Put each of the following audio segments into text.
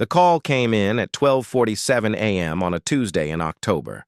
The call came in at 12:47 a.m. on a Tuesday in October.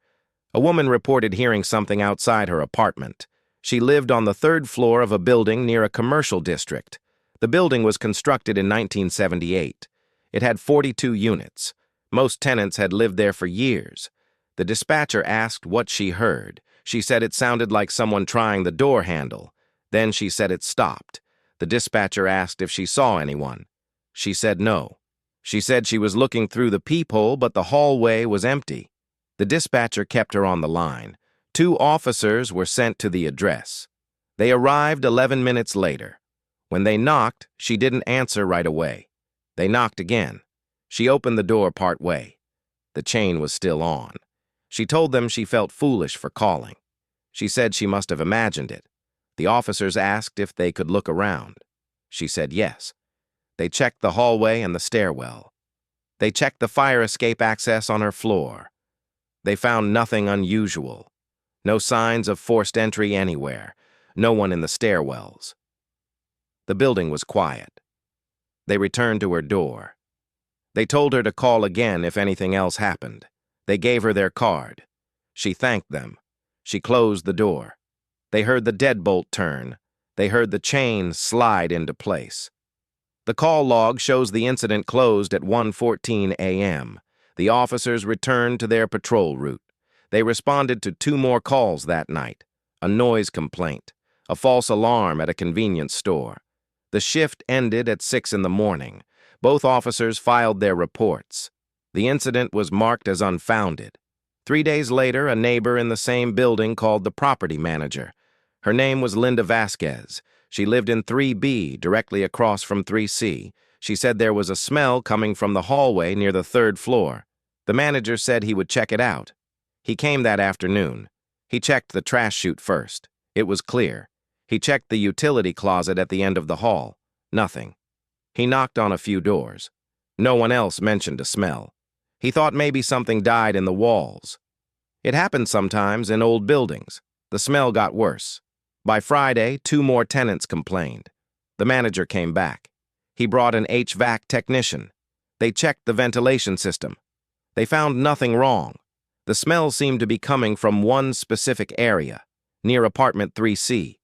A woman reported hearing something outside her apartment. She lived on the third floor of a building near a commercial district. The building was constructed in 1978. It had 42 units. Most tenants had lived there for years. The dispatcher asked what she heard. She said it sounded like someone trying the door handle. Then she said it stopped. The dispatcher asked if she saw anyone. She said no. She said she was looking through the peephole, but the hallway was empty. The dispatcher kept her on the line. 2 officers were sent to the address. They arrived 11 minutes later. When they knocked, she didn't answer right away. They knocked again. She opened the door part way. The chain was still on. She told them she felt foolish for calling. She said she must have imagined it. The officers asked if they could look around. She said yes. They checked the hallway and the stairwell. They checked the fire escape access on her floor. They found nothing unusual. No signs of forced entry anywhere. No one in the stairwells. The building was quiet. They returned to her door. They told her to call again if anything else happened. They gave her their card. She thanked them. She closed the door. They heard the deadbolt turn. They heard the chain slide into place. The call log shows the incident closed at 1:14 a.m. The officers returned to their patrol route. They responded to 2 more calls that night: a noise complaint, a false alarm at a convenience store. The shift ended at 6 in the morning. Both officers filed their reports. The incident was marked as unfounded. 3 days later, a neighbor in the same building called the property manager. Her name was Linda Vasquez. She lived in 3B, directly across from 3C. She said there was a smell coming from the hallway near the 3rd floor. The manager said he would check it out. He came that afternoon. He checked the trash chute first. It was clear. He checked the utility closet at the end of the hall. Nothing. He knocked on a few doors. No one else mentioned a smell. He thought maybe something died in the walls. It happened sometimes in old buildings. The smell got worse. By Friday, 2 more tenants complained. The manager came back. He brought an HVAC technician. They checked the ventilation system. They found nothing wrong. The smell seemed to be coming from one specific area, near apartment 3C.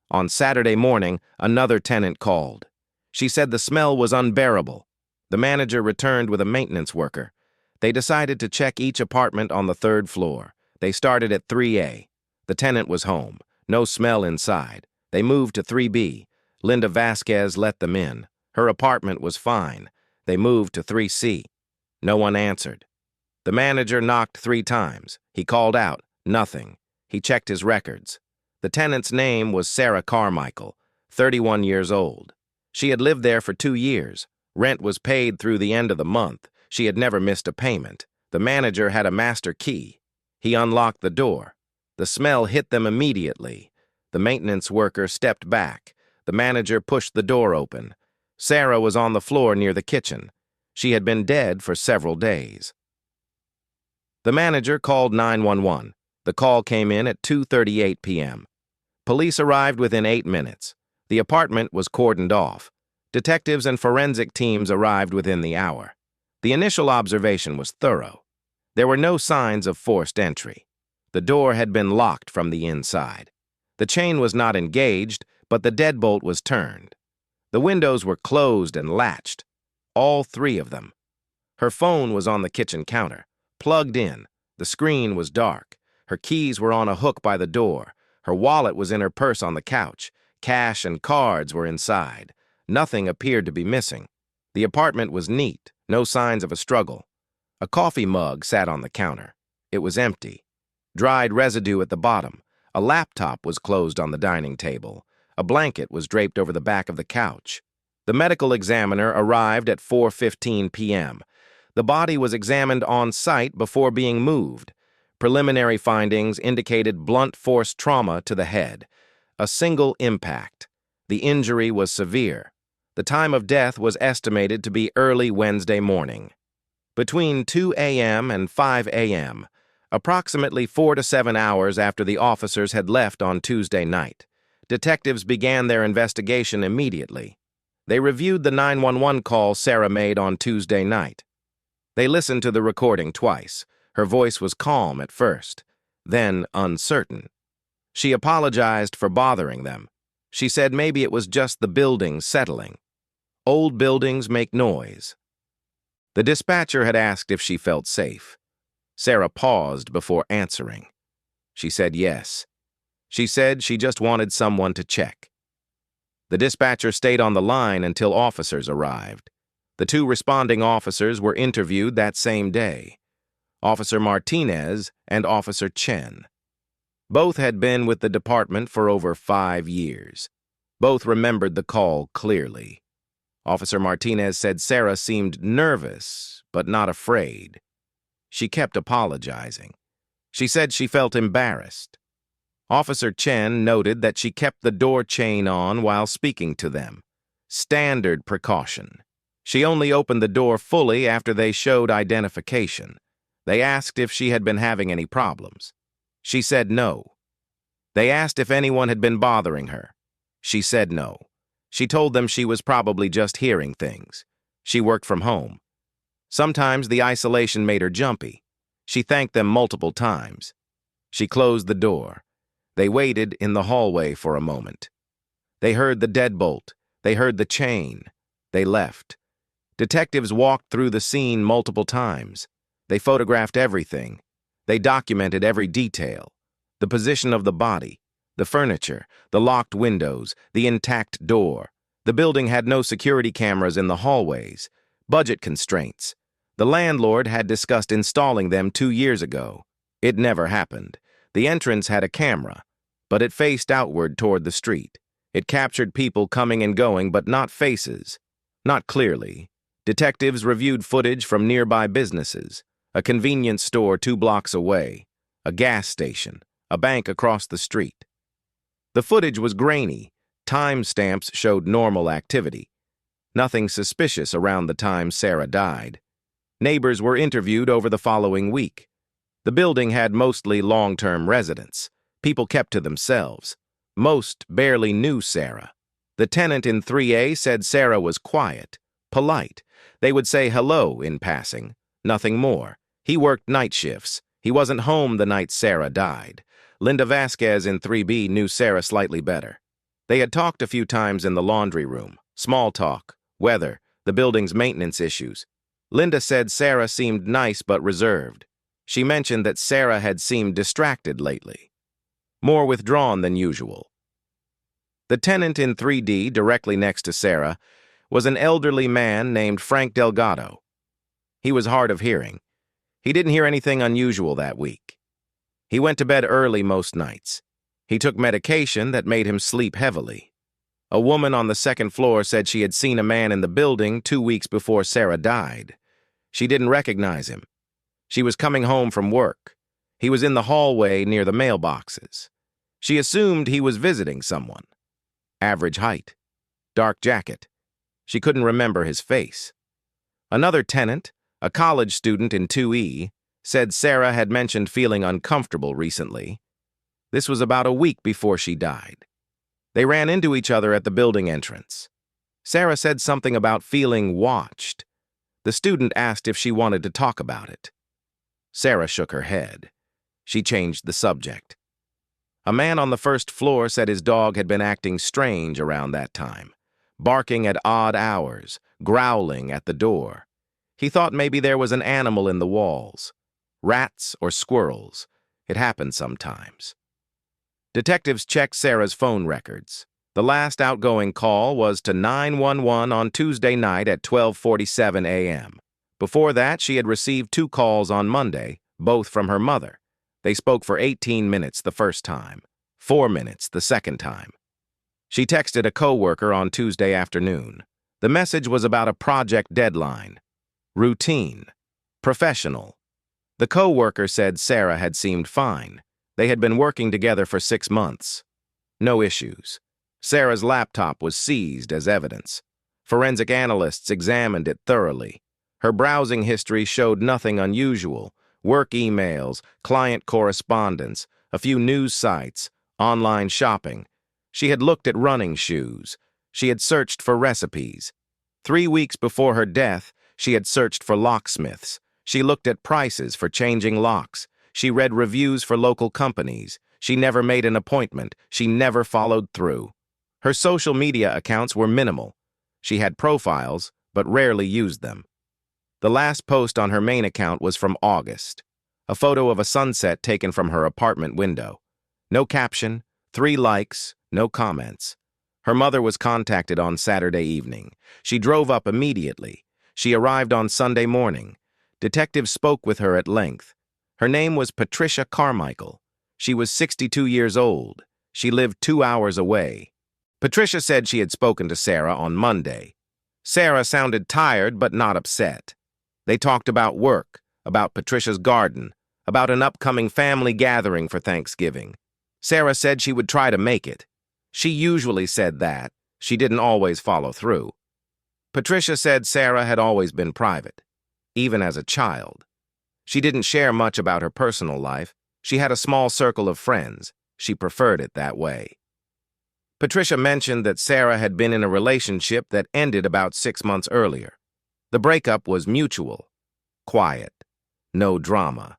On Saturday morning, another tenant called. She said the smell was unbearable. The manager returned with a maintenance worker. They decided to check each apartment on the 3rd floor. They started at 3A. The tenant was home. No smell inside. They moved to 3B. Linda Vasquez let them in. Her apartment was fine. They moved to 3C. No one answered. The manager knocked 3 times. He called out. Nothing. He checked his records. The tenant's name was Sarah Carmichael, 31 years old. She had lived there for 2 years. Rent was paid through the end of the month. She had never missed a payment. The manager had a master key. He unlocked the door. The smell hit them immediately. The maintenance worker stepped back. The manager pushed the door open. Sarah was on the floor near the kitchen. She had been dead for several days. The manager called 911. The call came in at 2:38 p.m. Police arrived within 8 minutes. The apartment was cordoned off. Detectives and forensic teams arrived within the hour. The initial observation was thorough. There were no signs of forced entry. The door had been locked from the inside. The chain was not engaged, but the deadbolt was turned. The windows were closed and latched, all 3 of them. Her phone was on the kitchen counter, plugged in. The screen was dark. Her keys were on a hook by the door. Her wallet was in her purse on the couch. Cash and cards were inside. Nothing appeared to be missing. The apartment was neat, no signs of a struggle. A coffee mug sat on the counter. It was empty. Dried residue at the bottom. A laptop was closed on the dining table. A blanket was draped over the back of the couch. The medical examiner arrived at 4:15 p.m. The body was examined on site before being moved. Preliminary findings indicated blunt force trauma to the head. A single impact. The injury was severe. The time of death was estimated to be early Wednesday morning. Between 2 a.m. and 5 a.m., approximately 4 to 7 hours after the officers had left on Tuesday night, detectives began their investigation immediately. They reviewed the 911 call Sarah made on Tuesday night. They listened to the recording twice. Her voice was calm at first, then uncertain. She apologized for bothering them. She said maybe it was just the building settling. Old buildings make noise. The dispatcher had asked if she felt safe. Sarah paused before answering. She said yes. She said she just wanted someone to check. The dispatcher stayed on the line until officers arrived. The two responding officers were interviewed that same day, Officer Martinez and Officer Chen. Both had been with the department for over 5 years. Both remembered the call clearly. Officer Martinez said Sarah seemed nervous, but not afraid. She kept apologizing. She said she felt embarrassed. Officer Chen noted that she kept the door chain on while speaking to them. Standard precaution. She only opened the door fully after they showed identification. They asked if she had been having any problems. She said no. They asked if anyone had been bothering her. She said no. She told them she was probably just hearing things. She worked from home. Sometimes the isolation made her jumpy. She thanked them multiple times. She closed the door. They waited in the hallway for a moment. They heard the deadbolt. They heard the chain. They left. Detectives walked through the scene multiple times. They photographed everything. They documented every detail. The position of the body, the furniture, the locked windows, the intact door. The building had no security cameras in the hallways. Budget constraints. The landlord had discussed installing them 2 years ago. It never happened. The entrance had a camera, but it faced outward toward the street. It captured people coming and going, but not faces. Not clearly. Detectives reviewed footage from nearby businesses, a convenience store 2 blocks away, a gas station, a bank across the street. The footage was grainy. Timestamps showed normal activity. Nothing suspicious around the time Sarah died. Neighbors were interviewed over the following week. The building had mostly long-term residents. People kept to themselves. Most barely knew Sarah. The tenant in 3A said Sarah was quiet, polite. They would say hello in passing, nothing more. He worked night shifts. He wasn't home the night Sarah died. Linda Vasquez in 3B knew Sarah slightly better. They had talked a few times in the laundry room. Small talk, weather, the building's maintenance issues. Linda said Sarah seemed nice but reserved. She mentioned that Sarah had seemed distracted lately, more withdrawn than usual. The tenant in 3D, directly next to Sarah, was an elderly man named Frank Delgado. He was hard of hearing. He didn't hear anything unusual that week. He went to bed early most nights. He took medication that made him sleep heavily. A woman on the second floor said she had seen a man in the building 2 weeks before Sarah died. She didn't recognize him. She was coming home from work. He was in the hallway near the mailboxes. She assumed he was visiting someone. Average height. Dark jacket. She couldn't remember his face. Another tenant, a college student in 2E, said Sarah had mentioned feeling uncomfortable recently. This was about a week before she died. They ran into each other at the building entrance. Sarah said something about feeling watched. The student asked if she wanted to talk about it. Sarah shook her head. She changed the subject. A man on the first floor said his dog had been acting strange around that time, barking at odd hours, growling at the door. He thought maybe there was an animal in the walls. Rats or squirrels. It happened sometimes. Detectives checked Sarah's phone records. The last outgoing call was to 911 on Tuesday night at 12:47 a.m. Before that, she had received 2 calls on Monday, both from her mother. They spoke for 18 minutes the first time, 4 minutes the second time. She texted a coworker on Tuesday afternoon. The message was about a project deadline. Routine. Professional. The coworker said Sarah had seemed fine. They had been working together for 6 months. No issues. Sarah's laptop was seized as evidence. Forensic analysts examined it thoroughly. Her browsing history showed nothing unusual. Work emails, client correspondence, a few news sites, online shopping. She had looked at running shoes. She had searched for recipes. 3 weeks before her death, she had searched for locksmiths. She looked at prices for changing locks. She read reviews for local companies. She never made an appointment. She never followed through. Her social media accounts were minimal. She had profiles, but rarely used them. The last post on her main account was from August, a photo of a sunset taken from her apartment window. No caption, 3 likes, no comments. Her mother was contacted on Saturday evening. She drove up immediately. She arrived on Sunday morning. Detectives spoke with her at length. Her name was Patricia Carmichael. She was 62 years old. She lived 2 hours away. Patricia said she had spoken to Sarah on Monday. Sarah sounded tired but not upset. They talked about work, about Patricia's garden, about an upcoming family gathering for Thanksgiving. Sarah said she would try to make it. She usually said that. She didn't always follow through. Patricia said Sarah had always been private, even as a child. She didn't share much about her personal life. She had a small circle of friends. She preferred it that way. Patricia mentioned that Sarah had been in a relationship that ended about 6 months earlier. The breakup was mutual, quiet, no drama.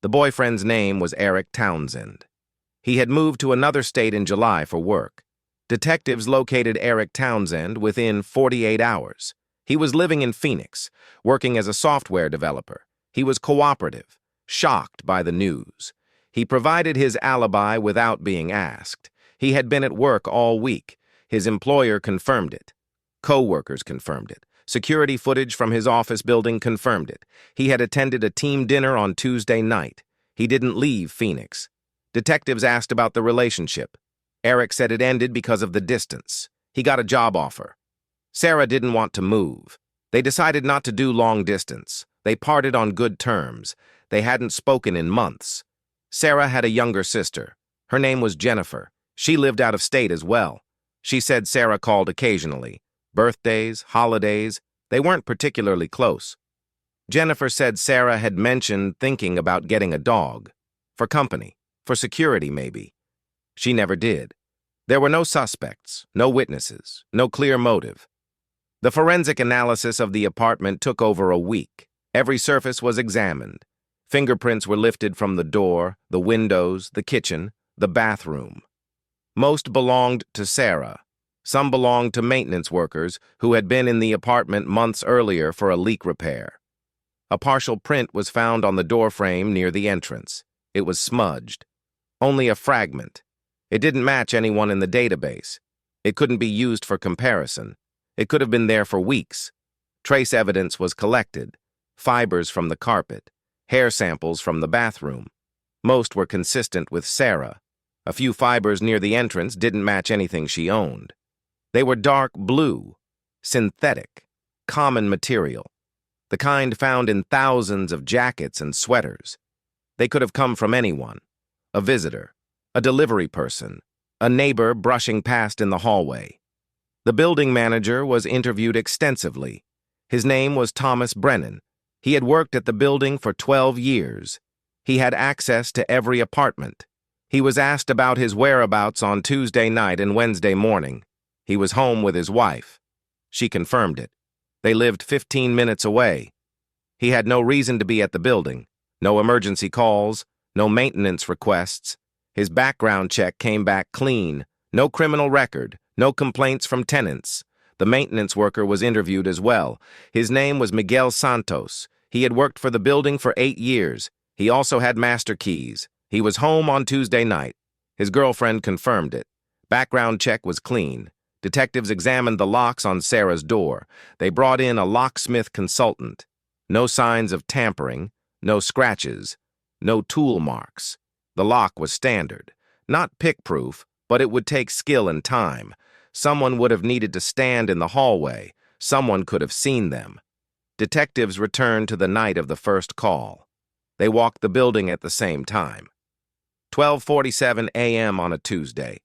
The boyfriend's name was Eric Townsend. He had moved to another state in July for work. Detectives located Eric Townsend within 48 hours. He was living in Phoenix, working as a software developer. He was cooperative, shocked by the news. He provided his alibi without being asked. He had been at work all week. His employer confirmed it. Co-workers confirmed it. Security footage from his office building confirmed it. He had attended a team dinner on Tuesday night. He didn't leave Phoenix. Detectives asked about the relationship. Eric said it ended because of the distance. He got a job offer. Sarah didn't want to move. They decided not to do long distance. They parted on good terms. They hadn't spoken in months. Sarah had a younger sister. Her name was Jennifer. She lived out of state as well. She said Sarah called occasionally. Birthdays, holidays, they weren't particularly close. Jennifer said Sarah had mentioned thinking about getting a dog. For company, for security maybe. She never did. There were no suspects, no witnesses, no clear motive. The forensic analysis of the apartment took over a week. Every surface was examined. Fingerprints were lifted from the door, the windows, the kitchen, the bathroom. Most belonged to Sarah. Some belonged to maintenance workers who had been in the apartment months earlier for a leak repair. A partial print was found on the doorframe near the entrance. It was smudged. Only a fragment. It didn't match anyone in the database. It couldn't be used for comparison. It could have been there for weeks. Trace evidence was collected. Fibers from the carpet. Hair samples from the bathroom. Most were consistent with Sarah. A few fibers near the entrance didn't match anything she owned. They were dark blue, synthetic, common material, the kind found in thousands of jackets and sweaters. They could have come from anyone, a visitor, a delivery person, a neighbor brushing past in the hallway. The building manager was interviewed extensively. His name was Thomas Brennan. He had worked at the building for 12 years. He had access to every apartment. He was asked about his whereabouts on Tuesday night and Wednesday morning. He was home with his wife. She confirmed it. They lived 15 minutes away. He had no reason to be at the building. No emergency calls, no maintenance requests. His background check came back clean. No criminal record, no complaints from tenants. The maintenance worker was interviewed as well. His name was Miguel Santos. He had worked for the building for 8 years. He also had master keys. He was home on Tuesday night. His girlfriend confirmed it. Background check was clean. Detectives examined the locks on Sarah's door. They brought in a locksmith consultant. No signs of tampering, no scratches, no tool marks. The lock was standard. Not pick-proof, but it would take skill and time. Someone would have needed to stand in the hallway. Someone could have seen them. Detectives returned to the night of the first call. They walked the building at the same time. 12:47 a.m. on a Tuesday.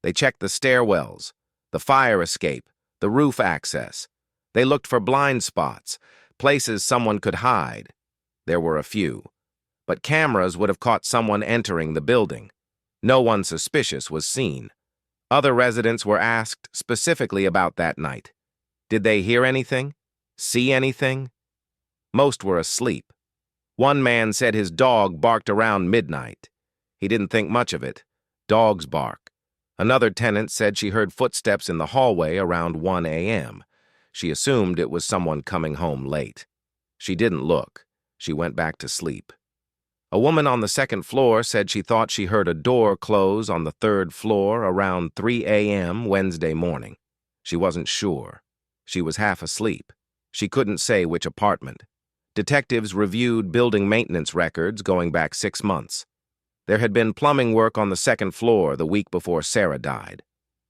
They checked the stairwells, the fire escape, the roof access. They looked for blind spots, places someone could hide. There were a few. But cameras would have caught someone entering the building. No one suspicious was seen. Other residents were asked specifically about that night. Did they hear anything? See anything? Most were asleep. One man said his dog barked around midnight. He didn't think much of it. Dogs bark. Another tenant said she heard footsteps in the hallway around 1 a.m. She assumed it was someone coming home late. She didn't look. She went back to sleep. A woman on the second floor said she thought she heard a door close on the third floor around 3 a.m. Wednesday morning. She wasn't sure. She was half asleep. She couldn't say which apartment. Detectives reviewed building maintenance records going back 6 months. There had been plumbing work on the second floor the week before Sarah died.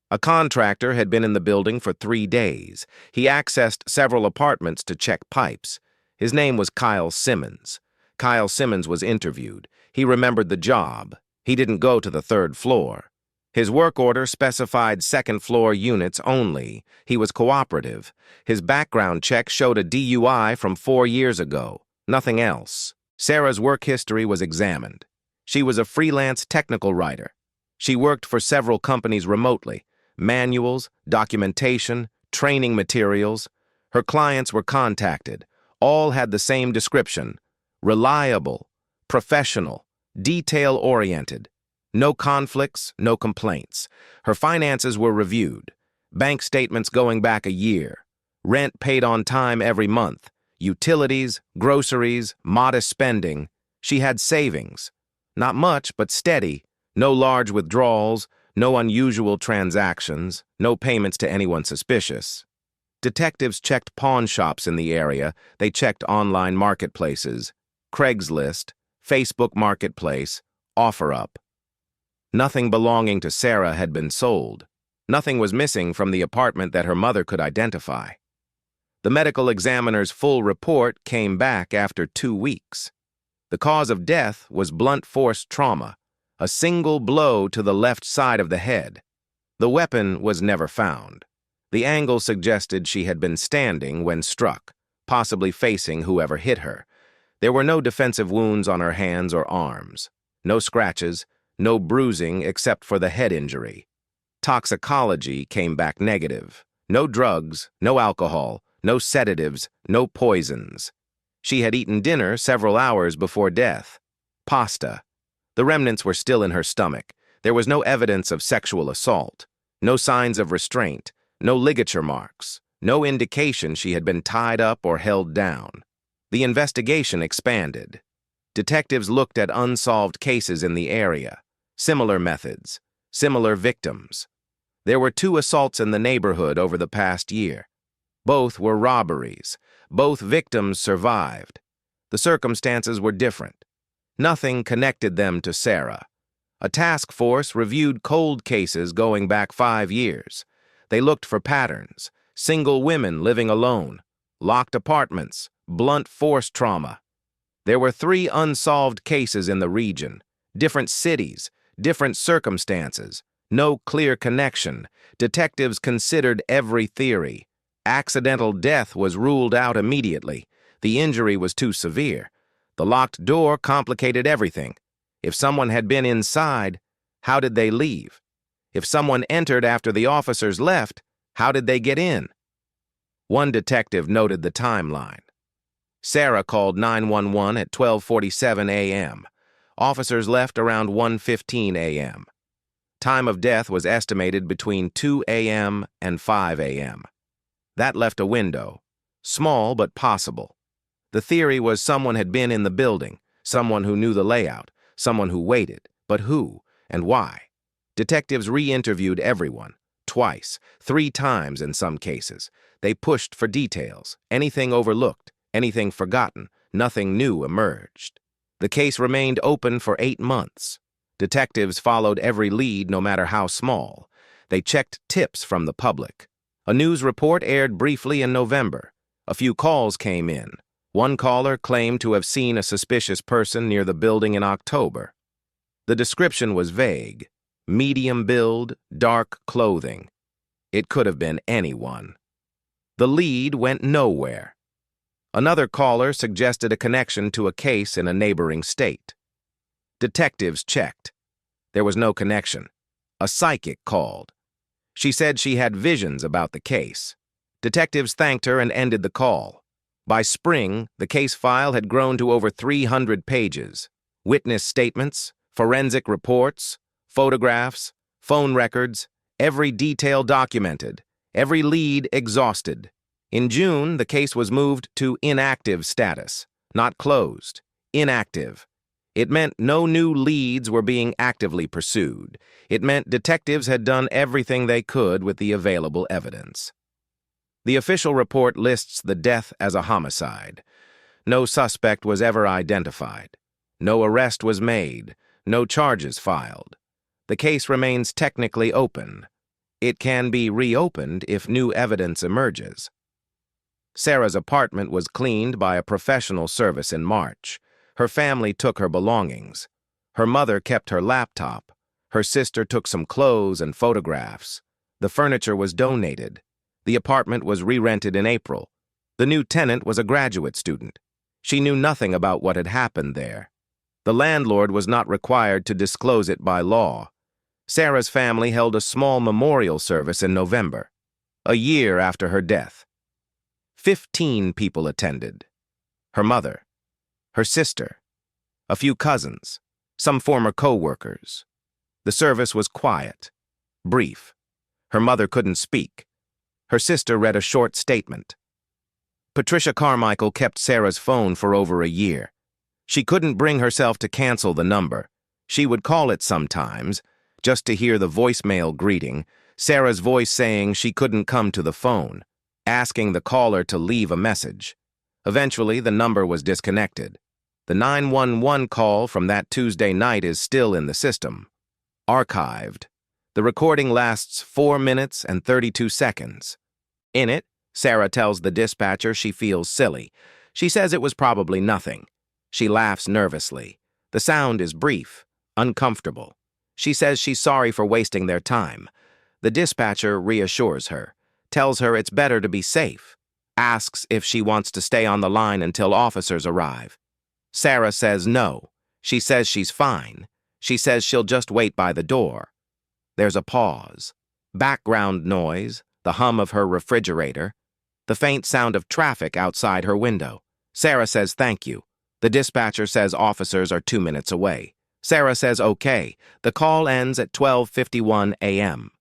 A contractor had been in the building for 3 days. He accessed several apartments to check pipes. His name was Kyle Simmons. Kyle Simmons was interviewed. He remembered the job. He didn't go to the third floor. His work order specified second-floor units only. He was cooperative. His background check showed a DUI from 4 years ago. Nothing else. Sarah's work history was examined. She was a freelance technical writer. She worked for several companies remotely. Manuals, documentation, training materials. Her clients were contacted. All had the same description: reliable, professional, detail-oriented. No conflicts, no complaints. Her finances were reviewed. Bank statements going back a year. Rent paid on time every month. Utilities, groceries, modest spending. She had savings. Not much, but steady. No large withdrawals, no unusual transactions, no payments to anyone suspicious. Detectives checked pawn shops in the area. They checked online marketplaces, Craigslist, Facebook Marketplace, OfferUp. Nothing belonging to Sarah had been sold. Nothing was missing from the apartment that her mother could identify. The medical examiner's full report came back after 2 weeks. The cause of death was blunt force trauma, a single blow to the left side of the head. The weapon was never found. The angle suggested she had been standing when struck, possibly facing whoever hit her. There were no defensive wounds on her hands or arms. No scratches, no bruising except for the head injury. Toxicology came back negative. No drugs, no alcohol, no sedatives, no poisons. She had eaten dinner several hours before death. Pasta. The remnants were still in her stomach. There was no evidence of sexual assault. No signs of restraint. No ligature marks. No indication she had been tied up or held down. The investigation expanded. Detectives looked at unsolved cases in the area. Similar methods. Similar victims. There were 2 assaults in the neighborhood over the past year. Both were robberies. Both victims survived. The circumstances were different. Nothing connected them to Sarah. A task force reviewed cold cases going back 5 years. They looked for patterns: single women living alone, locked apartments, blunt force trauma. There were 3 unsolved cases in the region, different cities, different circumstances, no clear connection. Detectives considered every theory. Accidental death was ruled out immediately. The injury was too severe. The locked door complicated everything. If someone had been inside, how did they leave? If someone entered after the officers left, how did they get in? One detective noted the timeline. Sarah called 911 at 12:47 a.m. Officers left around 1:15 a.m. Time of death was estimated between 2 a.m. and 5 a.m. That left a window, small but possible. The theory was someone had been in the building, someone who knew the layout, someone who waited, but who and why? Detectives re-interviewed everyone, twice, 3 times in some cases. They pushed for details, anything overlooked, anything forgotten. Nothing new emerged. The case remained open for 8 months. Detectives followed every lead, no matter how small. They checked tips from the public. A news report aired briefly in November. A few calls came in. One caller claimed to have seen a suspicious person near the building in October. The description was vague: medium build, dark clothing. It could have been anyone. The lead went nowhere. Another caller suggested a connection to a case in a neighboring state. Detectives checked. There was no connection. A psychic called. She said she had visions about the case. Detectives thanked her and ended the call. By spring, the case file had grown to over 300 pages. Witness statements, forensic reports, photographs, phone records, every detail documented, every lead exhausted. In June, the case was moved to inactive status, not closed, inactive. It meant no new leads were being actively pursued. It meant detectives had done everything they could with the available evidence. The official report lists the death as a homicide. No suspect was ever identified. No arrest was made. No charges filed. The case remains technically open. It can be reopened if new evidence emerges. Sarah's apartment was cleaned by a professional service in March. Her family took her belongings. Her mother kept her laptop. Her sister took some clothes and photographs. The furniture was donated. The apartment was re-rented in April. The new tenant was a graduate student. She knew nothing about what had happened there. The landlord was not required to disclose it by law. Sarah's family held a small memorial service in November, a year after her death. 15 people attended. Her mother, her sister, a few cousins, some former co-workers. The service was quiet, brief. Her mother couldn't speak. Her sister read a short statement. Patricia Carmichael kept Sarah's phone for over a year. She couldn't bring herself to cancel the number. She would call it sometimes, just to hear the voicemail greeting, Sarah's voice saying she couldn't come to the phone, asking the caller to leave a message. Eventually, the number was disconnected. The 911 call from that Tuesday night is still in the system. Archived. The recording lasts 4 minutes and 32 seconds. In it, Sarah tells the dispatcher she feels silly. She says it was probably nothing. She laughs nervously. The sound is brief, uncomfortable. She says she's sorry for wasting their time. The dispatcher reassures her, tells her it's better to be safe, asks if she wants to stay on the line until officers arrive. Sarah says no. She says she's fine. She says she'll just wait by the door. There's a pause. Background noise, the hum of her refrigerator, the faint sound of traffic outside her window. Sarah says thank you. The dispatcher says officers are 2 minutes away. Sarah says okay. The call ends at 12:51 a.m.